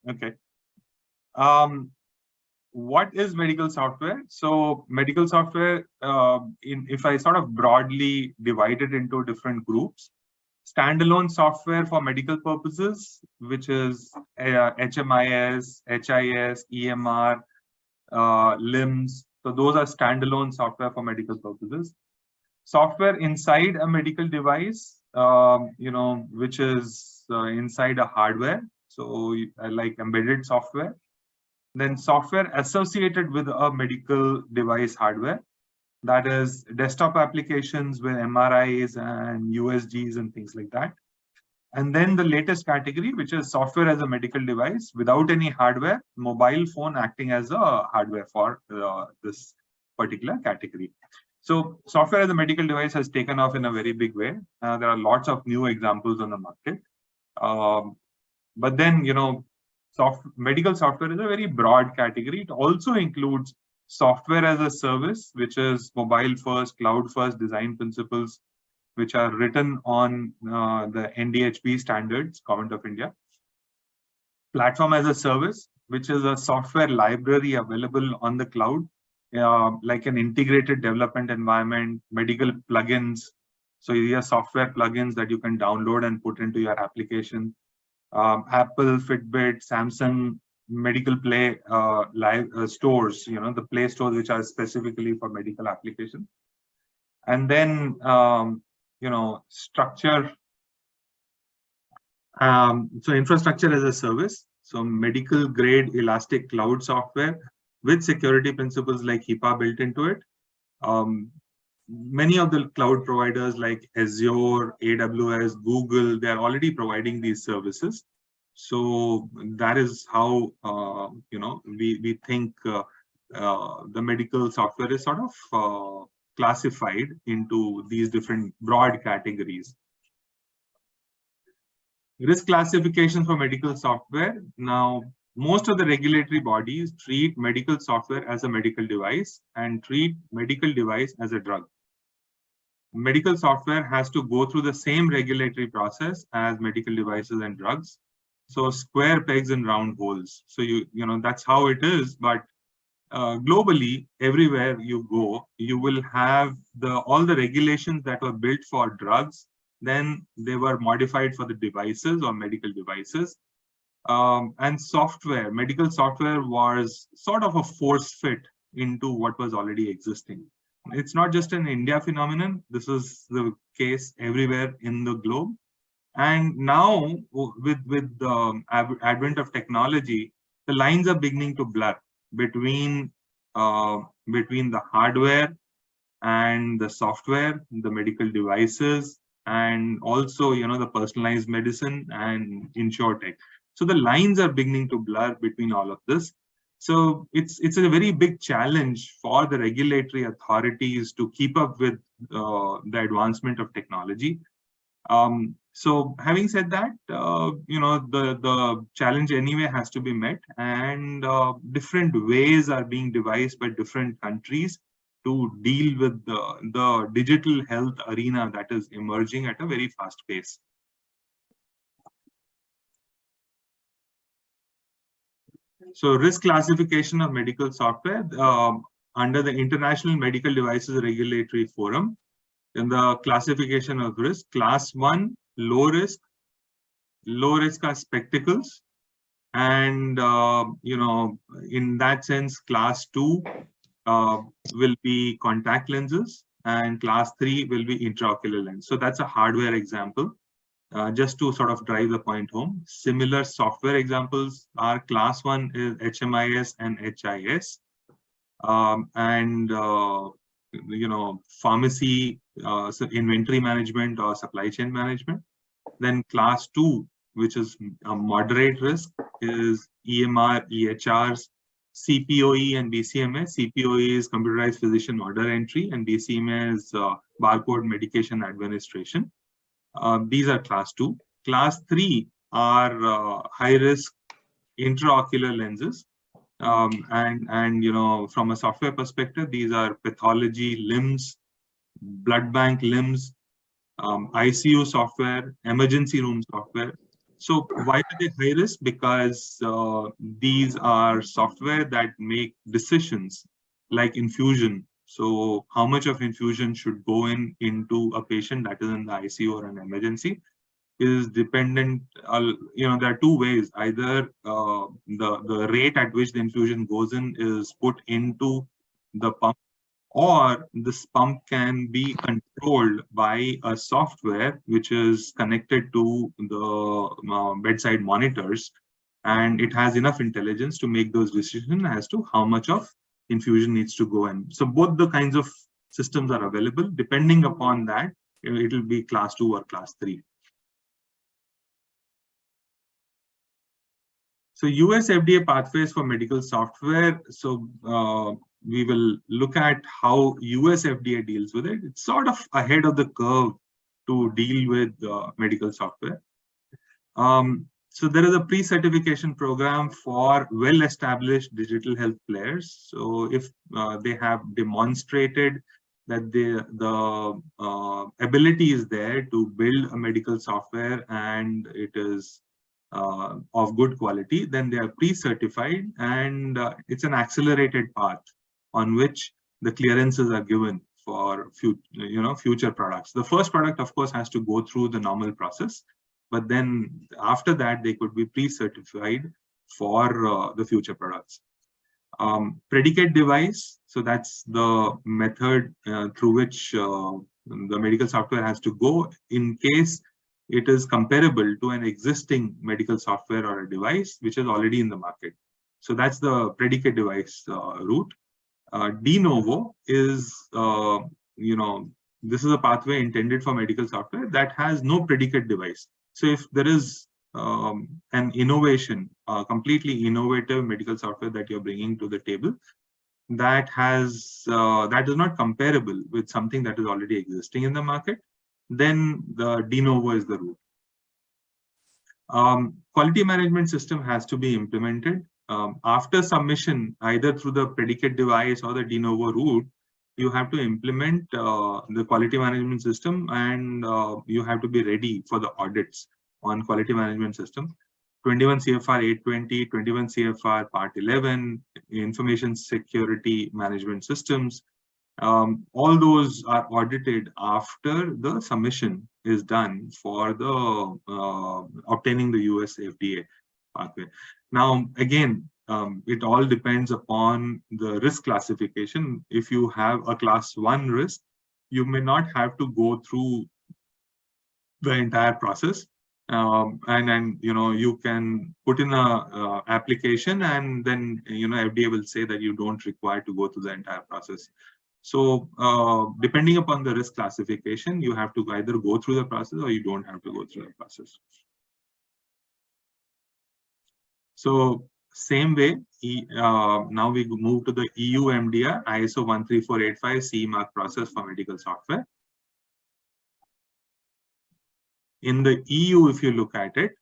Okay. What is medical software? So medical software, if I sort of broadly divide it into different groups, standalone software for medical purposes, which is HMIS, HIS, EMR, LIMS. So those are standalone software for medical purposes. Software inside a medical device, which is inside a hardware. So like embedded software. Then software associated with a medical device hardware. That is desktop applications with MRIs and USGs and things like that. And then the latest category, which is software as a medical device without any hardware, mobile phone acting as a hardware for this particular category. So software as a medical device has taken off in a very big way. There are lots of new examples on the market. But then, medical software is a very broad category. It also includes software as a service, which is mobile first, cloud first design principles, which are written on the NDHP standards, Government of India. Platform as a service, which is a software library available on the cloud, like an integrated development environment, medical plugins. So you have software plugins that you can download and put into your application. Apple, Fitbit, Samsung, medical play live stores, the play stores which are specifically for medical application. And then, structure. So infrastructure as a service. So medical grade elastic cloud software with security principles like HIPAA built into it. Many of the cloud providers like Azure, AWS, Google, they are already providing these services. So that is how we think the medical software is sort of classified into these different broad categories. Risk classification for medical software. Now, most of the regulatory bodies treat medical software as a medical device and treat medical device as a drug. Medical software has to go through the same regulatory process as medical devices and drugs. So square pegs and round holes. So that's how it is. But globally, everywhere you go, you will have all the regulations that were built for drugs. Then they were modified for the devices or medical devices. And software, medical software was sort of a force fit into what was already existing. It's not just an India phenomenon. This is the case everywhere in the globe. And now, with the advent of technology, the lines are beginning to blur between the hardware and the software, the medical devices, and also the personalized medicine and insurtech. So the lines are beginning to blur between all of this. So it's a very big challenge for the regulatory authorities to keep up with the advancement of technology. So having said that, the challenge anyway has to be met, and different ways are being devised by different countries to deal with the digital health arena that is emerging at a very fast pace. So risk classification of medical software under the International Medical Devices Regulatory Forum. In the classification of risk, class 1, low risk are spectacles, and in that sense, class 2 will be contact lenses, and class 3 will be intraocular lens. So that's a hardware example, just to sort of drive the point home. Similar software examples are class 1 is HMIS and HIS, and pharmacy, so inventory management or supply chain management. Then class 2, which is a moderate risk, is EMR, EHRs, CPOE and DCMA. CPOE is computerized physician order entry, and DCMA is barcode medication administration. These are class 2. Class 3 are high risk intraocular lenses. And from a software perspective, these are pathology LIMS, blood bank LIMS, ICU software, emergency room software. So why are they high risk? Because these are software that make decisions like infusion. So how much of infusion should go into a patient that is in the ICU or an emergency is dependent. There are two ways. Either the rate at which the infusion goes in is put into the pump, or this pump can be controlled by a software which is connected to the bedside monitors, and it has enough intelligence to make those decisions as to how much of infusion needs to go in. So both the kinds of systems are available. Depending upon that, it will be class 2 or class 3. So US FDA pathways for medical software. So we will look at how US FDA deals with it. It's sort of ahead of the curve to deal with medical software. So there is a pre-certification program for well-established digital health players. So if they have demonstrated that the ability is there to build a medical software and it is of good quality, then they are pre-certified, and it's an accelerated path on which the clearances are given for future products. The first product, of course, has to go through the normal process, but then after that, they could be pre-certified for the future products. Predicate device, so that's the method through which the medical software has to go in case it is comparable to an existing medical software or a device which is already in the market. So that's the predicate device route. De novo is, this is a pathway intended for medical software that has no predicate device. So if there is an innovation, completely innovative medical software that you're bringing to the table that is not comparable with something that is already existing in the market, then the de novo is the route. Quality management system has to be implemented. After submission, either through the predicate device or the de novo route, you have to implement the quality management system, and you have to be ready for the audits on quality management system. 21 CFR 820, 21 CFR Part 11, information security management systems. All those are audited after the submission is done for the obtaining the US FDA pathway. Now, again, it all depends upon the risk classification. If you have a class 1 risk, you may not have to go through the entire process. And you can put in a application, and then FDA will say that you don't require to go through the entire process. So depending upon the risk classification, you have to either go through the process or you don't have to go through the process. So same way, now we move to the EU MDR ISO 13485 CE mark process for medical software. In the EU, if you look at it,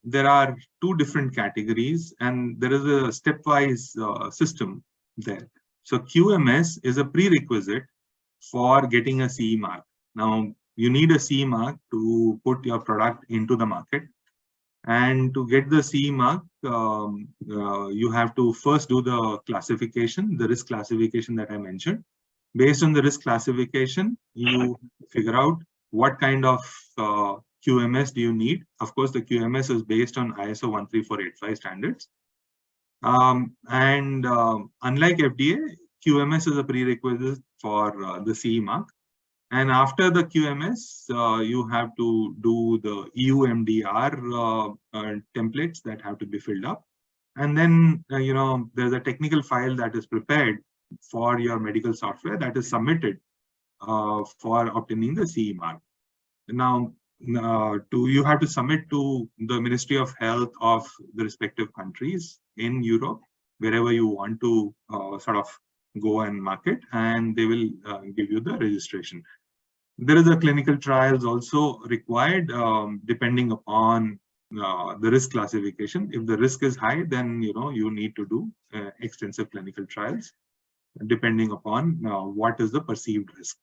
there are two different categories, and there is a stepwise system there. So QMS is a prerequisite for getting a CE mark. Now, you need a CE mark to put your product into the market. And to get the CE mark, you have to first do the classification, the risk classification that I mentioned. Based on the risk classification, you figure out what kind of QMS do you need. Of course, the QMS is based on ISO 13485 standards. Unlike FDA, QMS is a prerequisite for the CE mark. And after the QMS, you have to do the EU MDR templates that have to be filled up. And then, there's a technical file that is prepared for your medical software that is submitted for obtaining the CE mark. Now, you have to submit to the Ministry of Health of the respective countries in Europe, wherever you want to sort of go and market, and they will give you the registration. There is a clinical trials also required, depending upon the risk classification. If the risk is high, then you need to do extensive clinical trials, depending upon what is the perceived risk.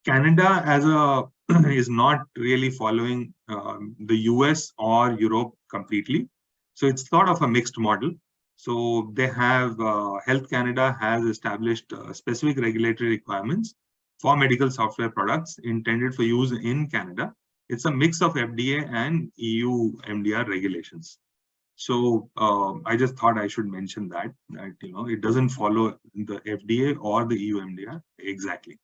Canada as a is not really following the US or Europe completely. So it's sort of a mixed model. So they have Health Canada has established specific regulatory requirements for medical software products intended for use in Canada. It's a mix of FDA and EU MDR regulations. So I just thought I should mention that it doesn't follow the FDA or the EU MDR exactly.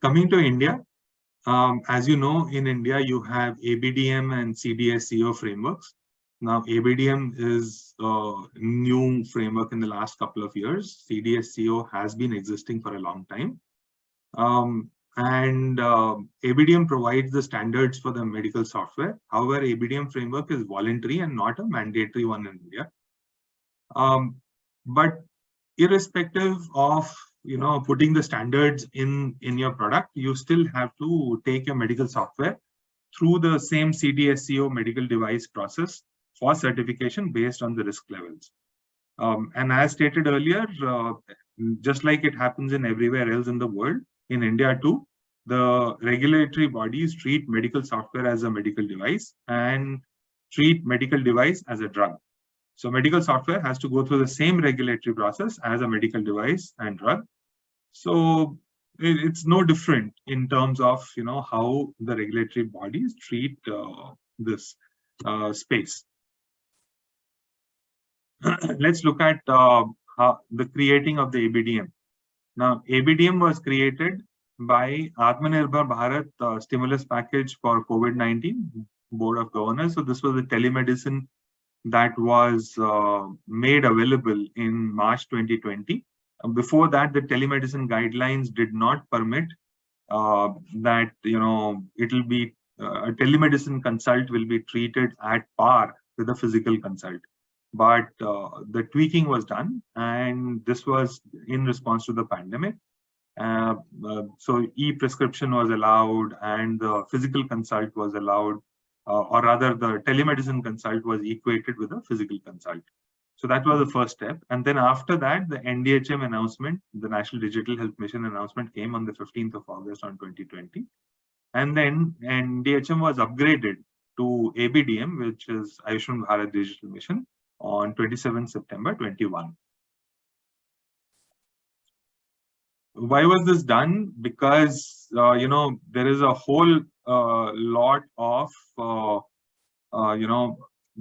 Coming to India, as you know, in India, you have ABDM and CDSCO frameworks. Now, ABDM is a new framework in the last couple of years. CDSCO has been existing for a long time. ABDM provides the standards for the medical software. However, ABDM framework is voluntary and not a mandatory one in India. But irrespective of putting the standards in your product, you still have to take your medical software through the same CDSCO medical device process for certification based on the risk levels. And as stated earlier, just like it happens in everywhere else in the world, in India too, the regulatory bodies treat medical software as a medical device and treat medical device as a drug. So medical software has to go through the same regulatory process as a medical device and drug. So it's no different in terms of how the regulatory bodies treat this space. Let's look at the creating of the ABDM. Now, ABDM was created by Atmanirbhar Bharat stimulus package for COVID-19 Board of Governors. So this was a telemedicine that was made available in March 2020. Before that, the telemedicine guidelines did not permit that it'll be a telemedicine consult will be treated at par with a physical consult. But the tweaking was done, and this was in response to the pandemic. So e-prescription was allowed, and the physical consult was allowed, or rather, the telemedicine consult was equated with a physical consult. So that was the first step. And then after that, the NDHM announcement, the National Digital Health Mission announcement, came on the 15th of August on 2020. And then NDHM was upgraded to ABDM, which is Ayushman Bharat Digital Mission, on 27 September 21. Why was this done? Because there is a whole lot of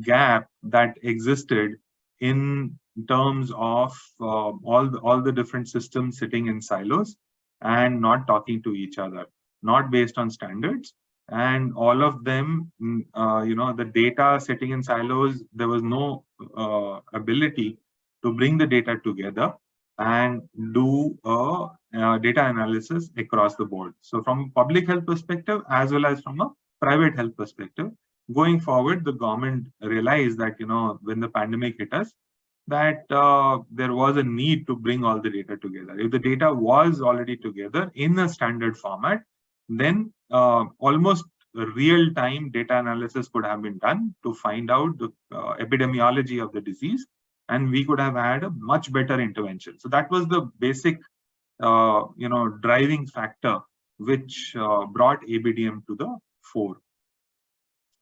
gap that existed in terms of all the different systems sitting in silos and not talking to each other, not based on standards. And all of them, the data sitting in silos, there was no ability to bring the data together and do a data analysis across the board. So from a public health perspective, as well as from a private health perspective, going forward, the government realized that, when the pandemic hit us, that there was a need to bring all the data together. If the data was already together in a standard format, then almost real-time data analysis could have been done to find out the epidemiology of the disease, and we could have had a much better intervention. So that was the basic, driving factor which brought ABDM to the fore.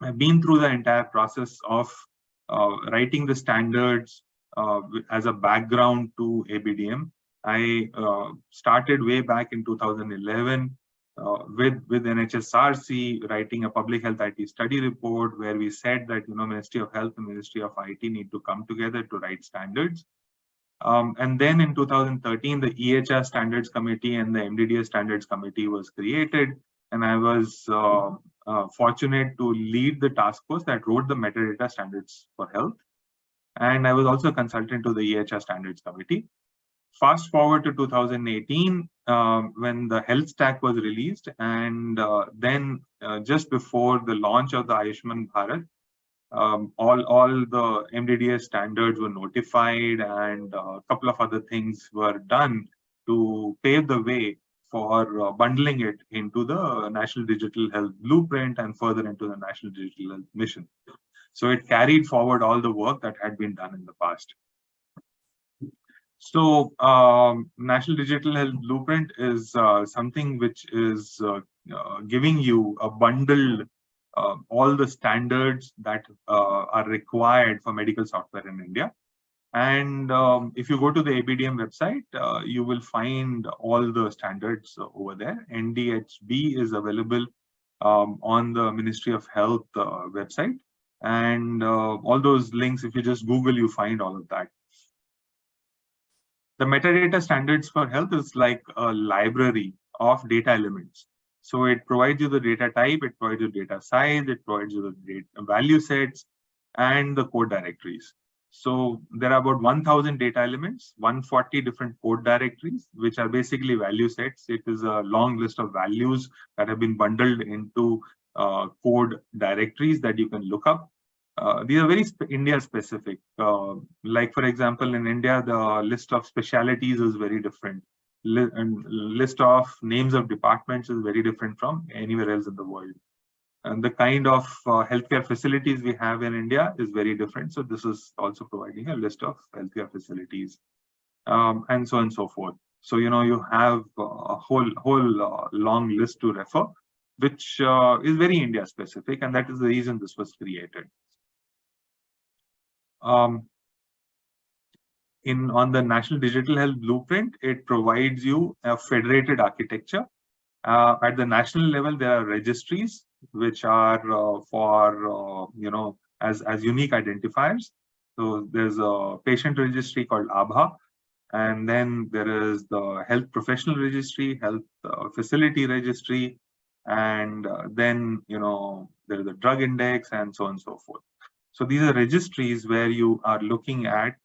I've been through the entire process of writing the standards as a background to ABDM. I started way back in 2011 with NHSRC, writing a public health IT study report where we said that Ministry of Health and Ministry of IT need to come together to write standards. And then in 2013, the EHR Standards Committee and the MDDS Standards Committee was created, and I was fortunate to lead the task force that wrote the metadata standards for health. And I was also a consultant to the EHR Standards Committee. Fast forward to 2018, when the health stack was released, and then just before the launch of the Ayushman Bharat, all the MDDS standards were notified, and a couple of other things were done to pave the way for bundling it into the National Digital Health Blueprint and further into the National Digital Health Mission. So it carried forward all the work that had been done in the past. So National Digital Health Blueprint is something which is giving you a bundled all the standards that are required for medical software in India. And if you go to the ABDM website, you will find all the standards over there. NDHB is available on the Ministry of Health website. And all those links, if you just Google, you find all of that. The metadata standards for health is like a library of data elements. So it provides you the data type, it provides you data size, it provides you the data value sets and the code directories. So there are about 1,000 data elements, 140 different code directories, which are basically value sets. It is a long list of values that have been bundled into code directories that you can look up. These are very India specific. Like for example, in India, the list of specialities is very different. And list of names of departments is very different from anywhere else in the world. And the kind of healthcare facilities we have in India is very different. So this is also providing a list of healthcare facilities, and so on and so forth. So you have a whole long list to refer, which is very India specific, and that is the reason this was created. On the National Digital Health Blueprint, it provides you a federated architecture. At the national level, there are registries which are for as unique identifiers. So there's a patient registry called ABHA, and then there is the health professional registry, health facility registry, and then there is a drug index, and so on and so forth. So these are registries where you are looking at,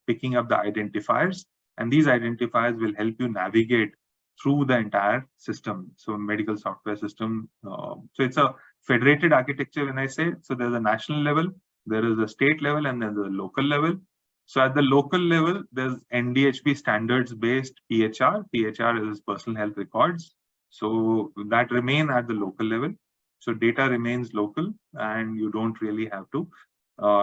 picking up the identifiers, and these identifiers will help you navigate through the entire system. So medical software system. So it's a federated architecture when I say. So there's a national level, there is a state level, and then there's a local level. So at the local level, there's NDHB standards-based PHR. PHR is personal health records. So that remain at the local level. So data remains local, and you don't really have to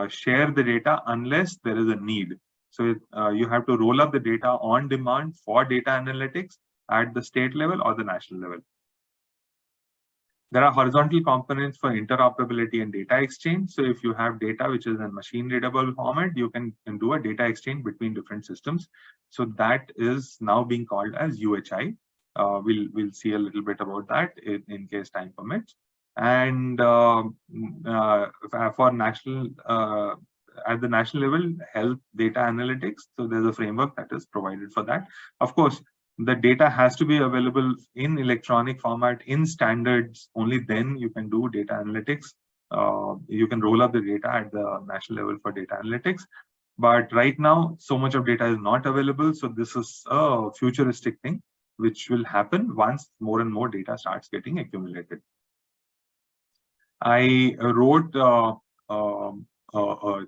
share the data unless there is a need. So you have to roll up the data on demand for data analytics at the state level or the national level. There are horizontal components for interoperability and data exchange. So if you have data which is in machine readable format, you can do a data exchange between different systems. So that is now being called as UHI. We'll see a little bit about that in case time permits. And for national, at the national level, health data analytics. So there's a framework that is provided for that. Of course, the data has to be available in electronic format, in standards. Only then you can do data analytics. You can roll up the data at the national level for data analytics. But right now, so much of data is not available. So this is a futuristic thing, which will happen once more and more data starts getting accumulated. I wrote a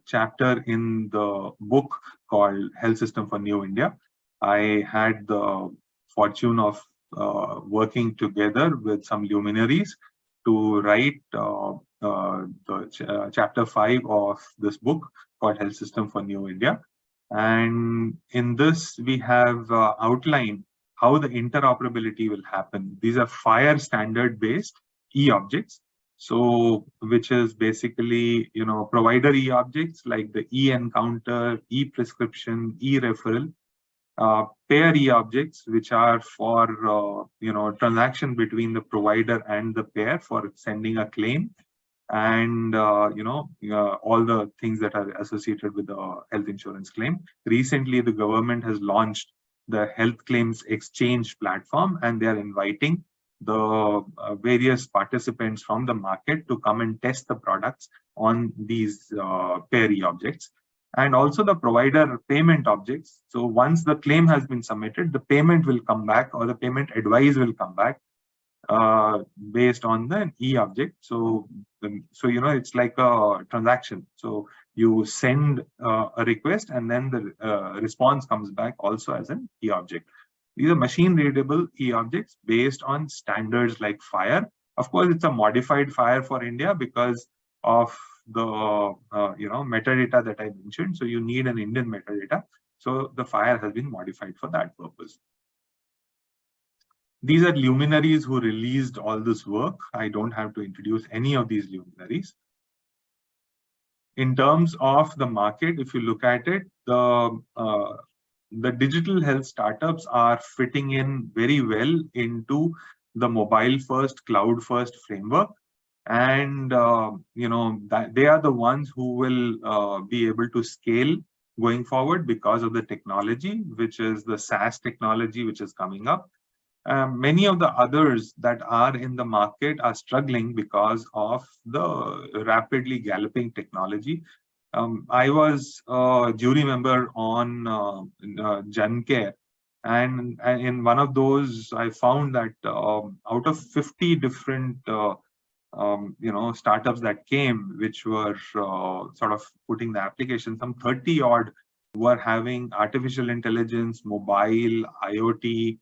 chapter in the book called Health System for New India. I had the fortune of working together with some luminaries to write chapter 5 of this book called Health System for New India. And in this, we have outlined how the interoperability will happen. These are FHIR standard-based e-objects. So, which is basically, provider e-objects like the e-encounter, e-prescription, e-referral, payer e-objects, which are for, transaction between the provider and the payer for sending a claim, and, all the things that are associated with the health insurance claim. Recently, the government has launched the Health Claims Exchange platform, and they are inviting the various participants from the market to come and test the products on these payer e-objects, and also the provider payment objects. So once the claim has been submitted, the payment will come back, or the payment advice will come back based on the e-object. So it's like a transaction. So you send a request, and then the response comes back also as an e-object. These are machine readable e-objects based on standards like FHIR. Of course, it's a modified FHIR for India because of the metadata that I mentioned. So you need an Indian metadata. So the fire has been modified for that purpose. These are luminaries who released all this work. I don't have to introduce any of these luminaries. In terms of the market, if you look at it, the digital health startups are fitting in very well into the mobile first, cloud first framework. And that they are the ones who will be able to scale going forward because of the technology, which is the SaaS technology, which is coming up. Many of the others that are in the market are struggling because of the rapidly galloping technology. I was a jury member on JanCare, and in one of those, I found that out of 50 different startups that came, which were sort of putting the application, some 30 odd were having artificial intelligence, mobile, IoT,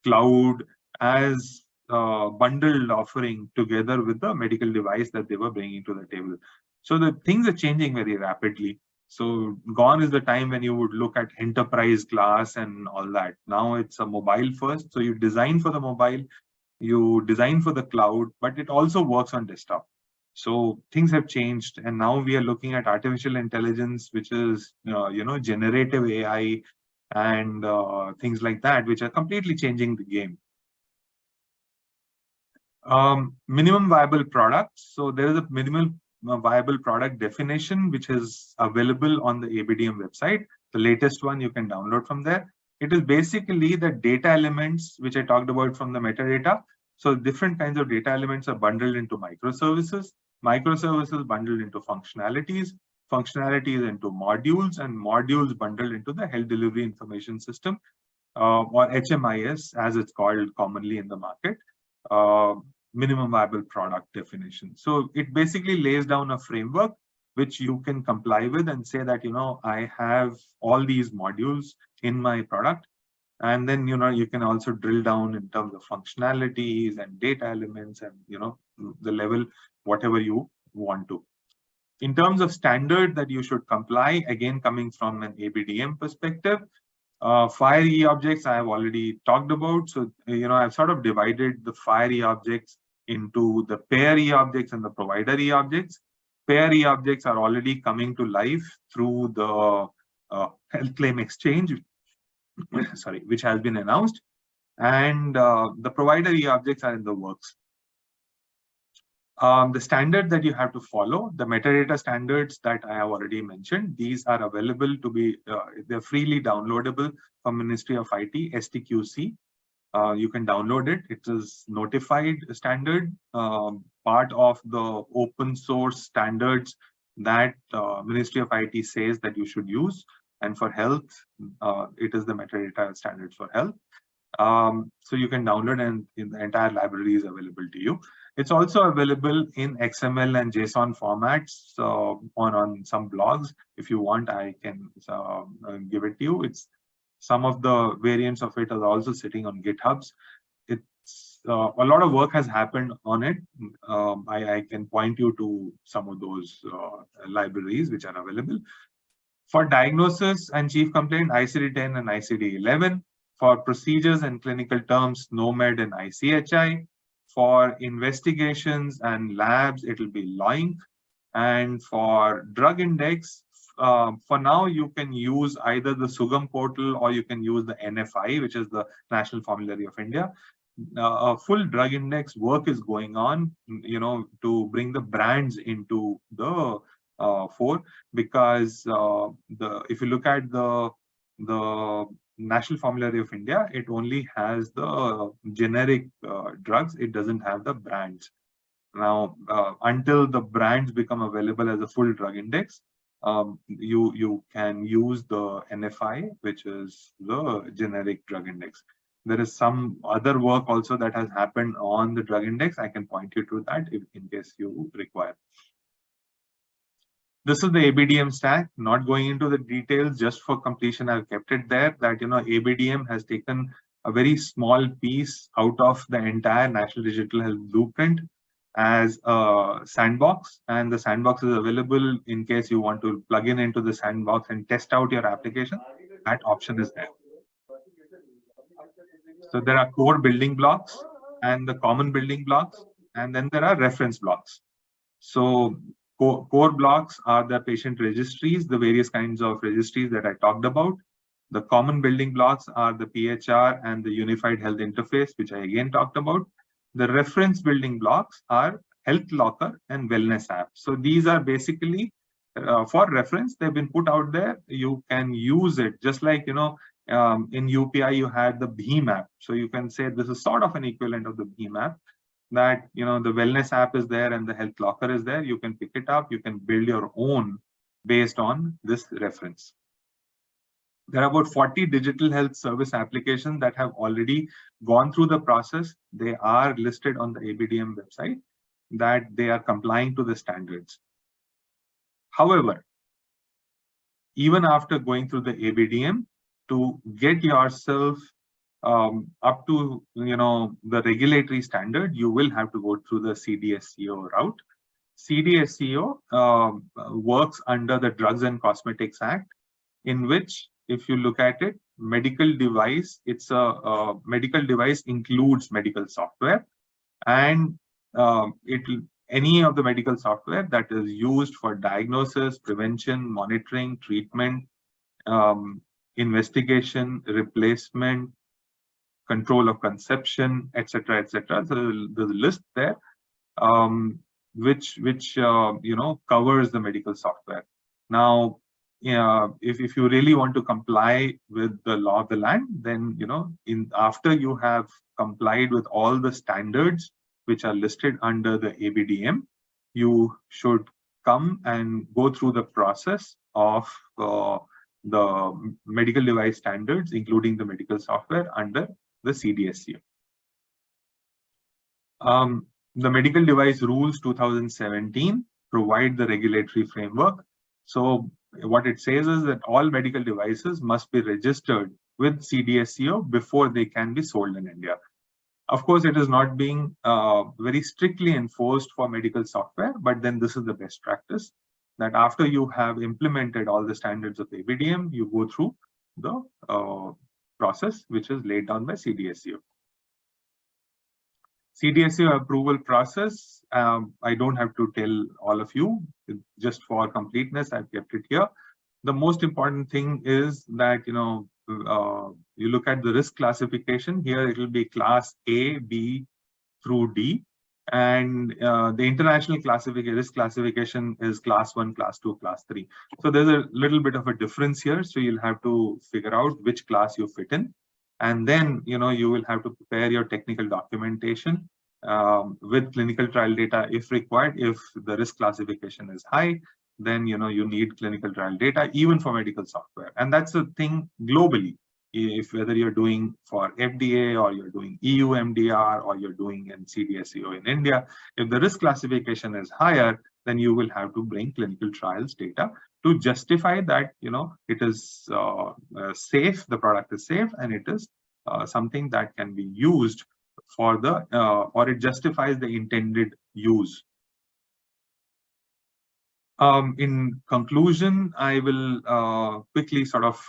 cloud as bundled offering together with the medical device that they were bringing to the table. So the things are changing very rapidly. So gone is the time when you would look at enterprise class and all that. Now it's a mobile first. So you design for the mobile, you design for the cloud, but it also works on desktop. So things have changed, and now we are looking at artificial intelligence, which is generative AI and things like that, which are completely changing the game. Minimum viable products. So there is a minimum viable product definition, which is available on the ABDM website. The latest one you can download from there. It is basically the data elements, which I talked about from the metadata. So different kinds of data elements are bundled into microservices, microservices bundled into functionalities, functionalities into modules, and modules bundled into the health delivery information system, or HMIS, as it's called commonly in the market. Minimum viable product definition. So it basically lays down a framework which you can comply with and say that, I have all these modules in my product. And then, you can also drill down in terms of functionalities and data elements and, the level, whatever you want to. In terms of standard that you should comply, again, coming from an ABDM perspective, FHIR e-objects I have already talked about. So, I've sort of divided the FHIR e-objects into the pair e-objects and the provider e-objects. Pair e-objects are already coming to life through the health claim exchange, sorry, which has been announced. And the provider e-objects are in the works. The standard that you have to follow, the metadata standards that I have already mentioned, these are available to be, they're freely downloadable from Ministry of IT, STQC. You can download it. It is notified standard, part of the open source standards that Ministry of IT says that you should use. And for health, it is the metadata standards for health. So you can download, and the entire library is available to you. It's also available in XML and JSON formats on some blogs. If you want, I can give it to you. It's some of the variants of it are also sitting on GitHubs. It's a lot of work has happened on it. I can point you to some of those libraries which are available. For diagnosis and chief complaint, ICD-10 and ICD-11. For procedures and clinical terms, NOMED and ICHI. For investigations and labs, it will be LOINC. And for drug index, for now, you can use either the SUGAM portal or you can use the NFI, which is the National Formulary of India. A full drug index work is going on, to bring the brands into the fore, because if you look at the National Formulary of India, it only has the generic drugs. It doesn't have the brands. Now, until the brands become available as a full drug index, you can use the NFI, which is the generic drug index. There is some other work also that has happened on the drug index. I can point you to that in case you require. This is the ABDM stack. Not going into the details, just for completion, I've kept it there that, ABDM has taken a very small piece out of the entire National Digital Health Blueprint as a sandbox, and the sandbox is available in case you want to plug in into the sandbox and test out your application. that option is there. So there are core building blocks and the common building blocks, and then there are reference blocks. So core blocks are the patient registries, the various kinds of registries that I talked about. The common building blocks are the PHR and the unified health interface, which I again talked about. The reference building blocks are health locker and wellness app. So these are basically for reference. They've been put out there. You can use it just like, in UPI, you had the BHIM app. So you can say this is sort of an equivalent of the BHIM app, that, the wellness app is there and the health locker is there. You can pick it up. You can build your own based on this reference. There are about 40 digital health service applications that have already gone through the process. They are listed on the ABDM website that they are complying to the standards. However, even after going through the ABDM, to get yourself up to the regulatory standard, you will have to go through the CDSCO route. CDSCO works under the Drugs and Cosmetics Act, in which, if you look at it, medical device, it's a medical device includes medical software, and any of the medical software that is used for diagnosis, prevention, monitoring, treatment, investigation, replacement, control of conception, etc., etc. So there's a list there, which covers the medical software. Now, if you really want to comply with the law of the land, then after you have complied with all the standards which are listed under the ABDM, you should come and go through the process of the medical device standards, including the medical software under the CDSCO. The Medical Device Rules 2017 provide the regulatory framework. So what it says is that all medical devices must be registered with CDSCO before they can be sold in India. Of course, it is not being very strictly enforced for medical software, but then this is the best practice, that after you have implemented all the standards of ABDM, you go through the process which is laid down by CDSCO. CDSCO approval process, I don't have to tell all of you, just for completeness, I've kept it here. The most important thing is that, you look at the risk classification. Here it will be class A, B through D. And the international risk classification is class 1, class 2, class 3. So there's a little bit of a difference here. So you'll have to figure out which class you fit in. And then, you will have to prepare your technical documentation with clinical trial data if required. If the risk classification is high, then, you need clinical trial data, even for medical software. And that's a thing globally. If whether you're doing for FDA or you're doing EU MDR or you're doing in CDSCO in India, if the risk classification is higher, then you will have to bring clinical trials data to justify that, it is safe, the product is safe, and it is something that can be used for the, or it justifies the intended use. In conclusion, I will quickly sort of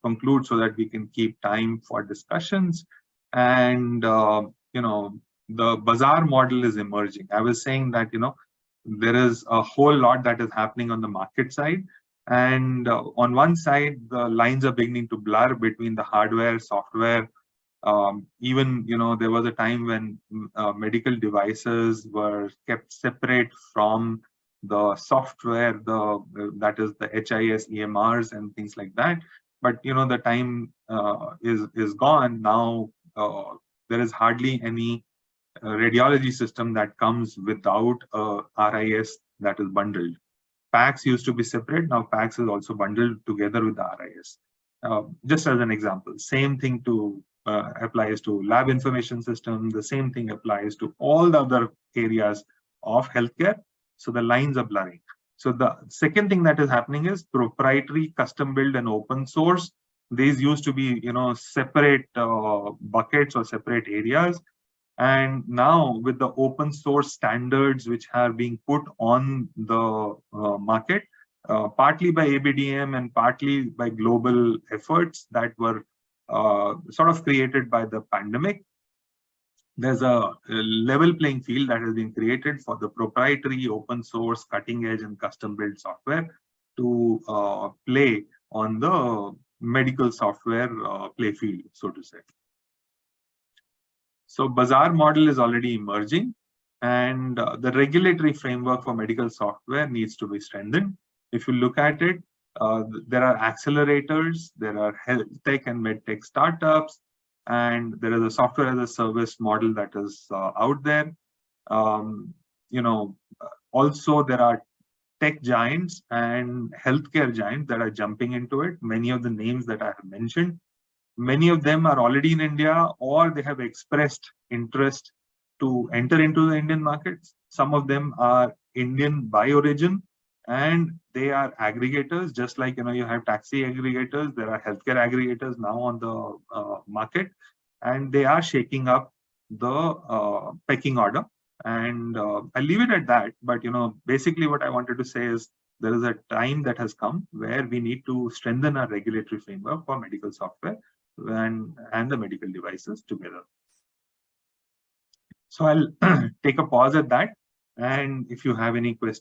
conclude so that we can keep time for discussions. And, the bazaar model is emerging. I was saying that, there is a whole lot that is happening on the market side. And on one side, the lines are beginning to blur between the hardware, software. Even, there was a time when medical devices were kept separate from the software, that is the HIS, EMRs and things like that. But, the time is gone. Now, there is hardly any radiology system that comes without a RIS that is bundled. PACS used to be separate. Now PACS is also bundled together with the RIS. Just as an example, same thing applies to lab information system. The same thing applies to all the other areas of healthcare. So the lines are blurring. So the second thing that is happening is proprietary, custom build, and open source. These used to be, separate buckets or separate areas. And now with the open source standards which are being put on the market, partly by ABDM and partly by global efforts that were sort of created by the pandemic. There's a level playing field that has been created for the proprietary, open source, cutting edge and custom built software to play on the medical software play field, so to say. So bazaar model is already emerging, and the regulatory framework for medical software needs to be strengthened. If you look at it, there are accelerators, there are health tech and med tech startups, and there is a software as a service model that is out there. Also there are tech giants and healthcare giants that are jumping into it. Many of the names that I have mentioned, many of them are already in India, or they have expressed interest to enter into the Indian markets. Some of them are Indian by origin, and they are aggregators, just like you have taxi aggregators. There are healthcare aggregators now on the market, and they are shaking up the pecking order. And I'll leave it at that. But basically what I wanted to say is there is a time that has come where we need to strengthen our regulatory framework for medical software and the medical devices together. So I'll take a pause at that. And if you have any questions,